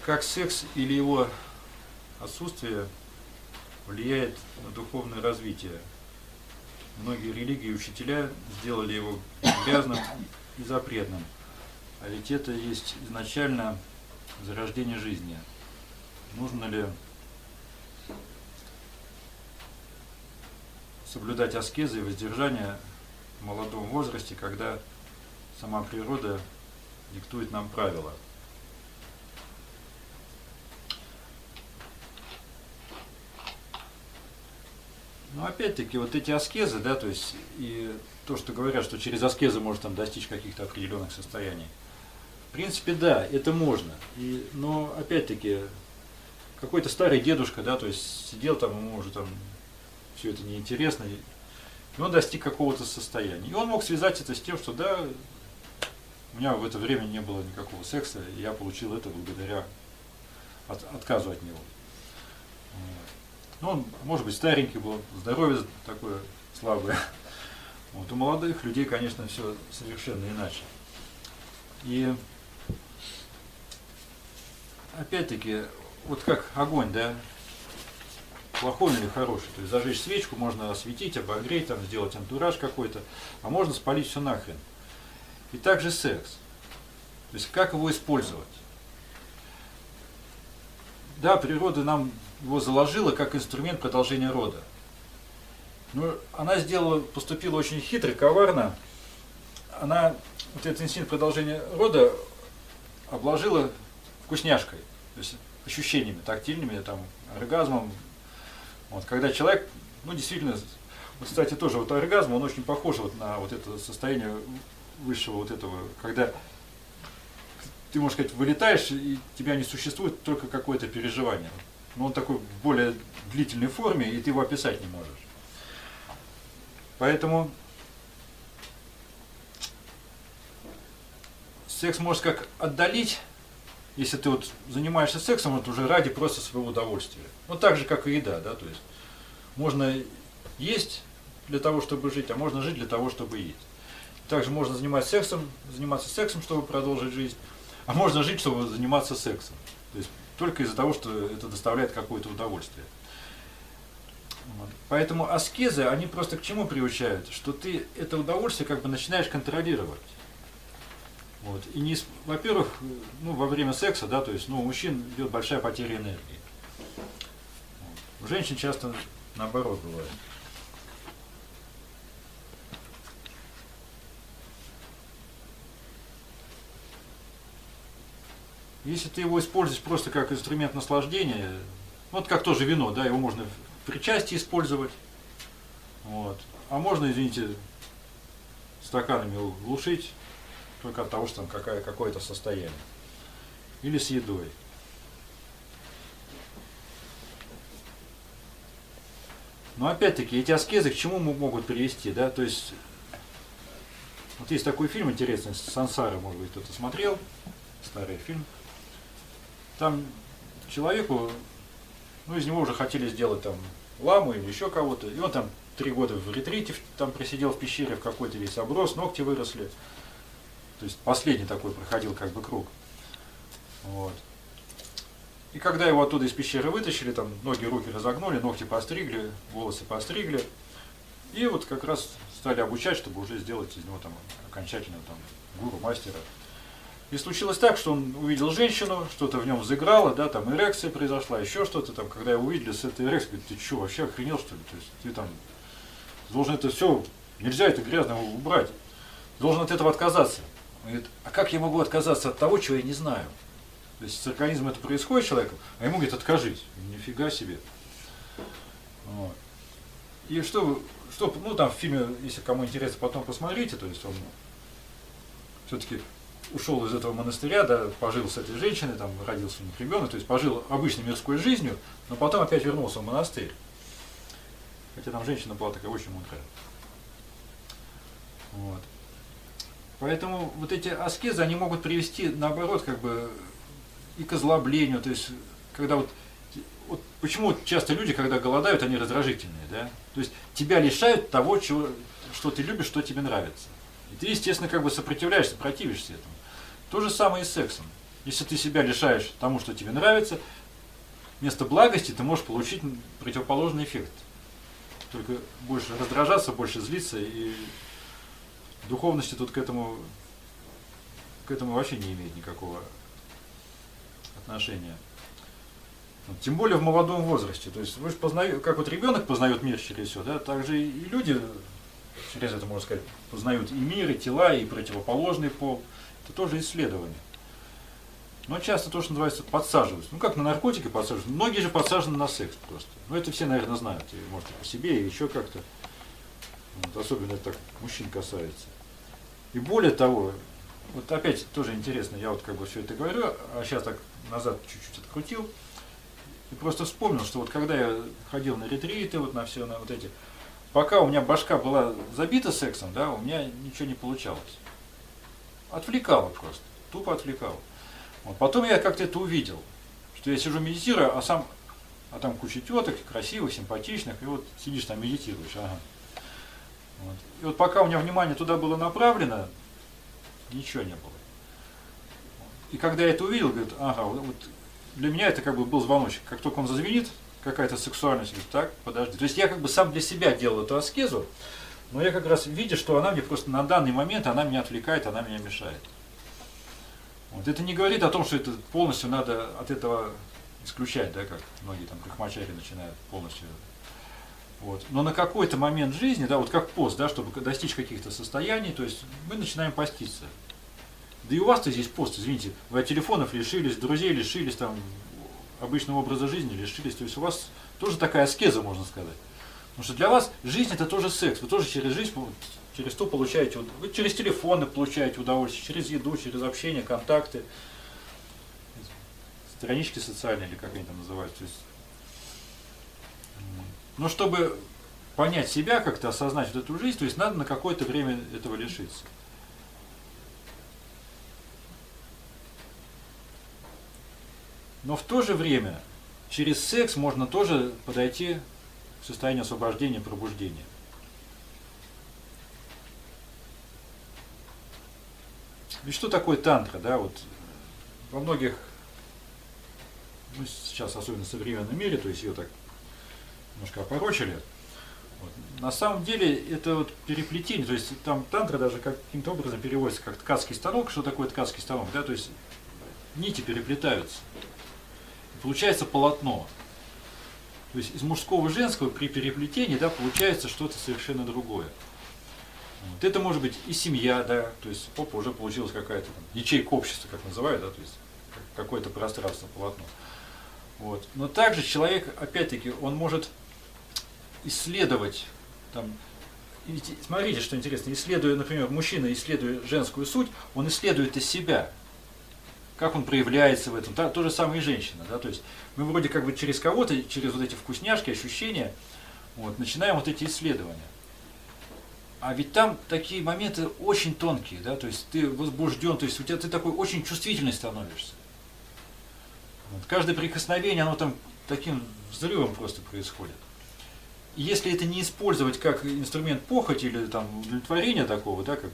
Как секс или его отсутствие влияет на духовное развитие? Многие религии и учителя сделали его грязным и запретным. А ведь это есть изначально зарождение жизни. Нужно ли соблюдать аскезы и воздержание в молодом возрасте, когда сама природа диктует нам правила? Но опять-таки вот эти аскезы, да, то есть и то, что говорят, что через аскезы можно там достичь каких-то определенных состояний. В принципе, да, это можно. Но опять-таки какой-то старый дедушка, да, то есть сидел там, ему уже там все это неинтересно, и он достиг какого-то состояния. И он мог связать это с тем, что да, у меня в это время не было никакого секса, и я получил это благодаря отказу от него. Ну, он, может быть, старенький был, здоровье такое слабое. Вот. У молодых людей, конечно, все совершенно иначе. И опять-таки, вот как огонь, да, плохой или хороший. То есть зажечь свечку можно осветить, обогреть, там, сделать антураж какой-то, а можно спалить все нахрен. И также секс. То есть как его использовать? Да, природа нам его заложила как инструмент продолжения рода. Но она поступила очень хитро, коварно. Она вот этот инстинкт продолжения рода обложила вкусняшкой, то есть ощущениями тактильными, там, оргазмом. Вот, когда человек, ну действительно, вот, кстати, тоже вот оргазм, он очень похож вот на вот это состояние высшего вот этого, когда ты, можно сказать, вылетаешь, и тебя не существует, только какое-то переживание. Но он такой в более длительной форме, и ты его описать не можешь. Поэтому секс может как отдалить, если ты вот занимаешься сексом, вот уже ради просто своего удовольствия. Ну так же, как и еда, да, то есть можно есть для того, чтобы жить, а можно жить для того, чтобы есть. Также можно заниматься сексом, чтобы продолжить жизнь, а можно жить, чтобы заниматься сексом. То есть только из-за того, что это доставляет какое-то удовольствие. Вот. Поэтому аскезы, они просто к чему приучают? Что ты это удовольствие как бы начинаешь контролировать. Вот. И не, во-первых, ну, во время секса, да, то есть, ну, у мужчин идет большая потеря энергии. Вот. У женщин часто наоборот бывает. Если ты его используешь просто как инструмент наслаждения, вот как тоже вино, да, его можно в причастии использовать, вот. А можно, извините, стаканами глушить только от того, что там какое-то состояние. Или с едой. Но опять-таки, эти аскезы к чему могут привести, да, то есть, вот есть такой фильм интересный, «Сансара», может быть, кто-то смотрел, старый фильм. Там человеку, ну, из него уже хотели сделать там ламу или еще кого-то, и он там 3 года в ретрите там просидел в пещере, в какой-то весь оброс, ногти выросли. То есть последний такой проходил как бы круг. Вот. И когда его оттуда из пещеры вытащили, там ноги, руки разогнули, ногти постригли, волосы постригли, и вот как раз стали обучать, чтобы уже сделать из него там окончательно там гуру, мастера. И случилось так, что он увидел женщину, что-то в нем взыграло, да, там эрекция произошла, еще что-то там, когда его увидели с этой эрекцией, говорит, ты что, вообще охренел, что ли? То есть ты там должен это все, нельзя это грязно убрать, должен от этого отказаться. Он говорит, а как я могу отказаться от того, чего я не знаю? То есть с организмом это происходит человеку, а ему говорит, откажись. Нифига себе. Вот. И что, ну там в фильме, если кому интересно, потом посмотрите, то есть он все-таки ушел из этого монастыря, да, пожил с этой женщиной, там родился у них ребенок, то есть пожил обычной мирской жизнью, но потом опять вернулся в монастырь. Хотя там женщина была такая очень мудрая. Вот. Поэтому вот эти аскезы, они могут привести, наоборот, как бы и к озлоблению, то есть, когда вот почему часто люди, когда голодают, они раздражительные, да? То есть тебя лишают того, что ты любишь, что тебе нравится. И ты, естественно, как бы сопротивляешься, противишься этому. То же самое и с сексом. Если ты себя лишаешь тому, что тебе нравится, вместо благости ты можешь получить противоположный эффект. Только больше раздражаться, больше злиться, и духовности тут к этому вообще не имеет никакого отношения. Тем более в молодом возрасте. То есть вы же познаете, как вот ребенок познает мир через все, да, так же и люди через это, можно сказать, познают и мир, и тела, и противоположный пол. Это тоже исследование. Но часто то, что называется, подсаживаются. Ну, как на наркотики подсаживаются. Многие же подсажены на секс просто. Ну, это все, наверное, знают. И, может, по себе, и еще как-то. Вот, особенно это так мужчин касается. И более того, вот опять тоже интересно, я вот как бы все это говорю, а сейчас так назад чуть-чуть открутил. И просто вспомнил, что вот когда я ходил на ретриты, вот на все, на вот эти, пока у меня башка была забита сексом, да, у меня ничего не получалось. Отвлекало просто, тупо отвлекало. Вот. Потом я как-то это увидел, что я сижу медитирую, а там куча теток, красивых, симпатичных, и вот сидишь там медитируешь, ага. Вот. И вот пока у меня внимание туда было направлено, ничего не было. И когда я это увидел, говорит, ага, вот для меня это как бы был звоночек. Как только он зазвенит, какая-то сексуальность, говорит, так, подожди. То есть я как бы сам для себя делал эту аскезу, но я как раз видя, что она мне просто на данный момент, она меня отвлекает, она меня мешает. Вот. Это не говорит о том, что это полностью надо от этого исключать, да, как многие там брахмачари начинают полностью. Вот. Но на какой-то момент жизни, да, вот как пост, да, чтобы достичь каких-то состояний, то есть мы начинаем поститься. Да и у вас-то здесь пост, извините, вы от телефонов лишились, друзей лишились, там, обычного образа жизни лишились, то есть у вас тоже такая аскеза, можно сказать. Потому что для вас жизнь это тоже секс, вы тоже через жизнь, через то получаете, вы через телефоны получаете удовольствие, через еду, через общение, контакты, странички социальные, или как они там называются. То есть, но чтобы понять себя, как-то осознать вот эту жизнь, то есть надо на какое-то время этого лишиться. Но в то же время через секс можно тоже подойти к состоянию освобождения, пробуждения. Ведь что такое тантра, да, вот во многих, ну, сейчас особенно в современном мире, то есть ее так немножко опорочили. Вот. На самом деле это вот переплетение, то есть там тантра даже каким-то образом переводится как ткацкий станок. Что такое ткацкий станок, да, то есть нити переплетаются. Получается полотно. То есть из мужского и женского при переплетении, да, получается что-то совершенно другое. Вот. Это может быть и семья, да, то есть уже получилась какая-то там ячейка общества, как называют, да, то есть какое-то пространство, полотно. Вот. Но также человек, опять-таки, он может исследовать, там, смотрите, что интересно, исследуя, например, мужчина, исследуя женскую суть, он исследует из себя. Как он проявляется в этом. То же самое и женщина. Да? То есть мы вроде как бы через кого-то, через вот эти вкусняшки, ощущения, вот, начинаем вот эти исследования. А ведь там такие моменты очень тонкие, да? То есть ты возбужден, то есть у тебя ты такой очень чувствительный становишься. Вот. Каждое прикосновение, оно там таким взрывом просто происходит. И если это не использовать как инструмент похоти или там удовлетворения такого, да, как,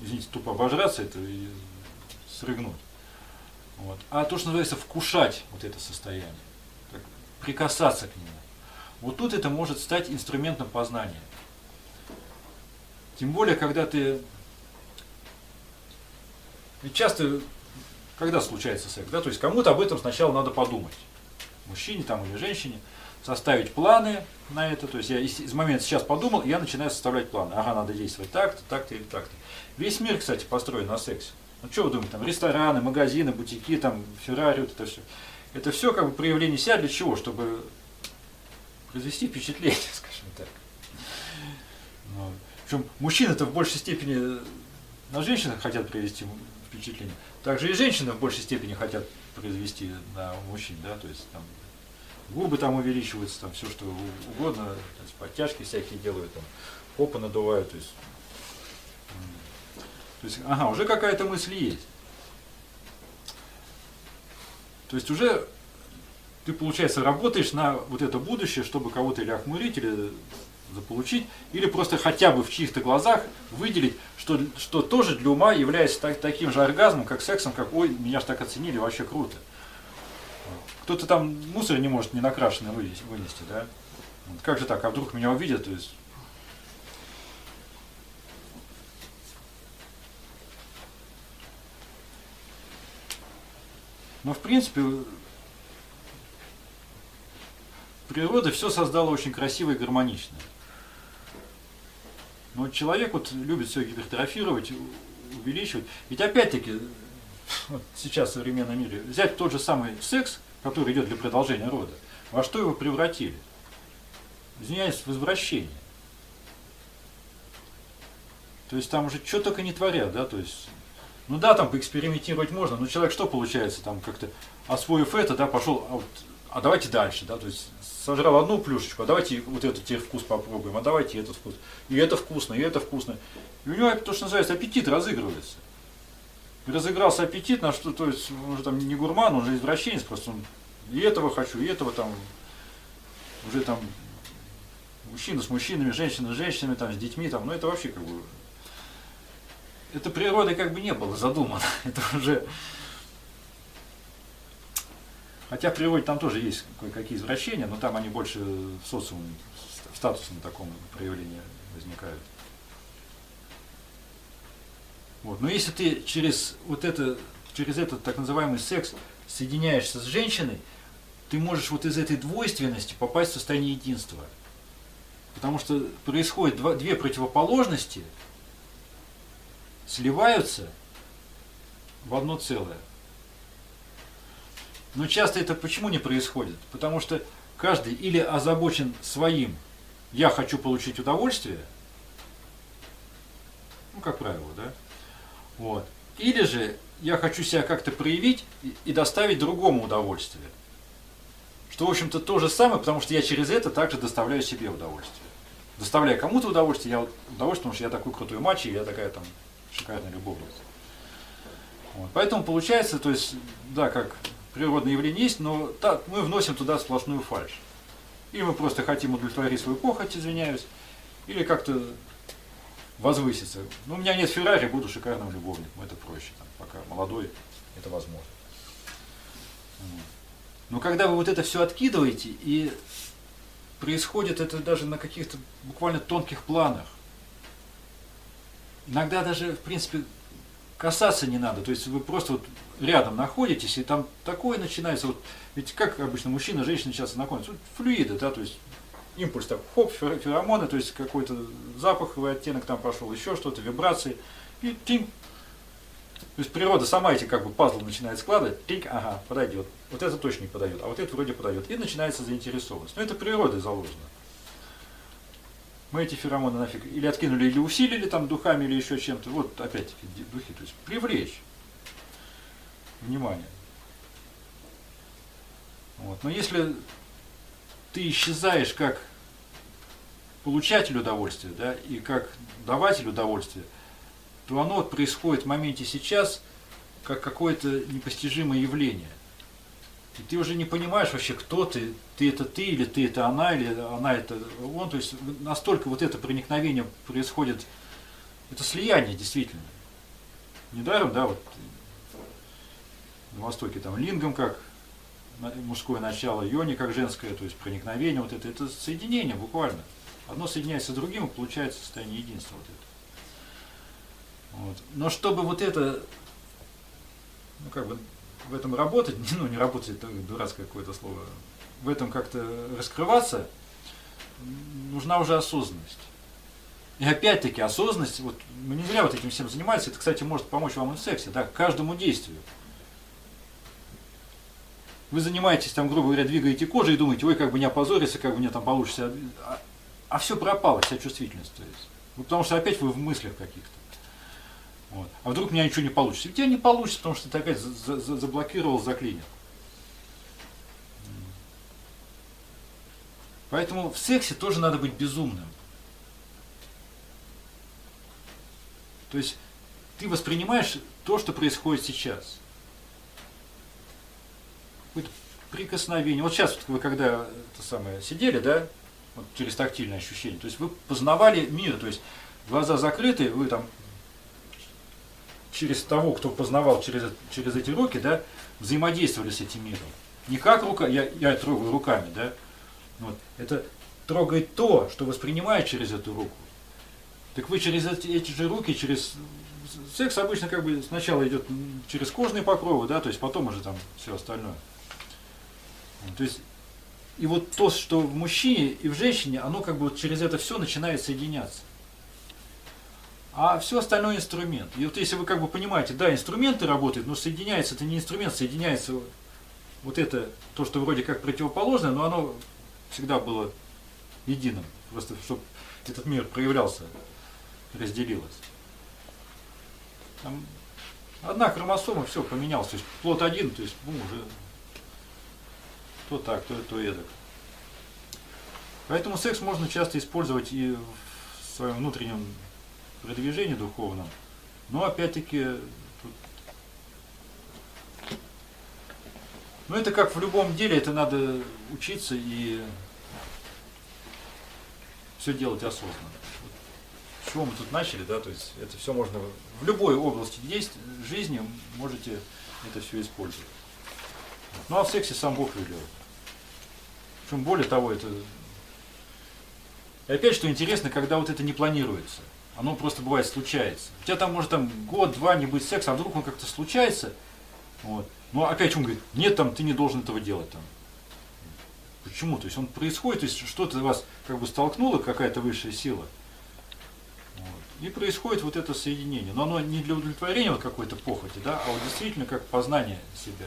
извините, тупо обожраться это и срыгнуть. Вот. А то, что называется вкушать вот это состояние, так, прикасаться к нему, вот тут это может стать инструментом познания. Тем более, когда ты... Ведь часто, когда случается секс, да, то есть кому-то об этом сначала надо подумать. Мужчине там или женщине, составить планы на это. То есть я из момента сейчас подумал, я начинаю составлять планы. Ага, надо действовать так-то, так-то или так-то. Весь мир, кстати, построен на сексе. Ну что вы думаете, там рестораны, магазины, бутики, там Феррари, вот это все. Это все как бы проявление себя для чего? Чтобы произвести впечатление, скажем так. Ну, причем мужчины-то в большей степени на женщинах хотят произвести впечатление. Также и женщины в большей степени хотят произвести на мужчин, да, то есть там губы там увеличиваются, там все что угодно, то есть подтяжки всякие делают, там попы надувают, то есть, ага, уже какая-то мысль есть. То есть уже ты, получается, работаешь на вот это будущее, чтобы кого-то или охмурить, или заполучить, или просто хотя бы в чьих-то глазах выделить, что тоже для ума является таким же оргазмом, как сексом, как «ой, меня ж так оценили, вообще круто». Кто-то там мусор не может не накрашенный вынести, да? Вот как же так, а вдруг меня увидят, то есть... Но в принципе природа все создала очень красиво и гармонично. Но человек вот любит все гипертрофировать, увеличивать. Ведь опять-таки, вот сейчас в современном мире, взять тот же самый секс, который идет для продолжения рода, во что его превратили? Извиняюсь, в извращение. То есть там уже что только не творят, да, то есть, ну да, там поэкспериментировать можно, но человек что получается, там как-то освоив это, да, пошел, а давайте дальше, да, то есть сожрал одну плюшечку, а давайте вот этот теперь вкус попробуем, а давайте этот вкус, и это вкусно, и это вкусно. И у него то, что называется, аппетит разыгрывается. И разыгрался аппетит, на что, то есть он уже там не гурман, он уже извращенец, просто он и этого хочу, и этого там, уже там мужчина с мужчинами, женщина с женщинами, там, с детьми, там, ну это вообще как бы, это природой как бы не было задумано, это уже, хотя в природе там тоже есть кое-какие извращения, но там они больше в социуме, в статусном таком проявлении возникают. Вот. Но если ты через этот так называемый секс соединяешься с женщиной, ты можешь вот из этой двойственности попасть в состояние единства. Потому что происходит две противоположности, сливаются в одно целое. Но часто это почему не происходит? Потому что каждый или озабочен своим «я хочу получить удовольствие», ну, как правило, да? Вот. Или же я хочу себя как-то проявить и доставить другому удовольствие. Что, в общем-то, то же самое, потому что я через это также доставляю себе удовольствие. Доставляя кому-то удовольствие, я удовольствие, потому что я такой крутой мачо, и я такая там шикарная любовница. Вот. Поэтому получается, то есть, да, как природное явление есть, но так, мы вносим туда сплошную фальшь. Или мы просто хотим удовлетворить свою похоть, извиняюсь, или как-то возвыситься. Ну, у меня нет Феррари, буду шикарным любовником, это проще, там, пока молодой, это возможно. Но когда вы вот это все откидываете, и происходит это даже на каких-то буквально тонких планах, иногда даже, в принципе, касаться не надо, то есть вы просто вот рядом находитесь, и там такое начинается, вот, ведь как обычно мужчина, женщина часто знакомятся, вот флюиды, да, то есть импульс так, хоп, феромоны, то есть какой-то запаховый оттенок там пошел, еще что-то, вибрации, и тинь. То есть природа сама эти как бы пазлы начинает складывать, тинь, ага, подойдет, вот это точно не подойдет, а вот это вроде подойдет, и начинается заинтересованность. Но это природой заложено. Мы эти феромоны нафиг или откинули, или усилили там духами, или еще чем-то, вот опять-таки духи, то есть привлечь внимание. Вот. Но если ты исчезаешь как получатель удовольствия, да, и как даватель удовольствия, то оно вот происходит в моменте сейчас как какое-то непостижимое явление. И ты уже не понимаешь вообще, кто ты это ты, или ты это она, или она это он. То есть настолько вот это проникновение происходит, это слияние действительно. Недаром, да, вот на Востоке там лингам как мужское начало, йони как женское, то есть проникновение, вот это соединение буквально. Одно соединяется с другим, и получается состояние единства. Вот это. Вот. Но чтобы вот это, ну как бы в этом работать, ну не работать, это дурацкое какое-то слово, в этом как-то раскрываться, нужна уже осознанность. И опять-таки осознанность, вот мы не зря вот этим всем занимаемся, это, кстати, может помочь вам и в сексе, да, каждому действию. Вы занимаетесь, там, грубо говоря, двигаете кожей и думаете, ой, как бы не опозориться, как бы мне там получится. А все пропало, вся чувствительность. То есть. Ну, потому что опять вы в мыслях каких-то. Вот. А вдруг у меня ничего не получится? У тебя не получится, потому что ты опять заблокировал, заклинил. Поэтому в сексе тоже надо быть безумным. То есть ты воспринимаешь то, что происходит сейчас. Какое-то прикосновение. Вот сейчас вот вы когда это самое, сидели, да, вот, через тактильное ощущение. То есть вы познавали мир, то есть глаза закрыты, вы там через того, кто познавал через эти руки, да, взаимодействовали с этим миром. Не как рука, я трогаю руками, да, вот, это трогает то, что воспринимает через эту руку. Так вы через эти же руки, через секс обычно как бы сначала идет через кожные покровы, да, то есть потом уже там все остальное. То есть и вот то, что в мужчине и в женщине, оно как бы вот через это все начинает соединяться. А все остальное инструмент. И вот если вы как бы понимаете, да, инструменты работают, но соединяется это не инструмент, соединяется вот это, то, что вроде как противоположное, но оно всегда было единым. Просто чтобы этот мир проявлялся, разделилось. Там одна хромосома, все, поменялся. То есть плод один, то есть уже то так, то эдак. Поэтому секс можно часто использовать и в своем внутреннем продвижении духовном. Но опять-таки, ну это как в любом деле, это надо учиться и все делать осознанно. С чего мы тут начали, да, то есть это все можно в любой области действия, жизни можете это все использовать. Ну а в сексе сам Бог велел. Причем более того, это... И опять, что интересно, когда вот это не планируется. Оно просто бывает случается. У тебя там может год-два не быть секса, а вдруг он как-то случается. Вот. Но опять он говорит, нет, там ты не должен этого делать. Там. Почему? То есть он происходит, то есть что-то вас как бы столкнуло, какая-то высшая сила. Вот. И происходит вот это соединение. Но оно не для удовлетворения вот какой-то похоти, да, а вот действительно как познание себя.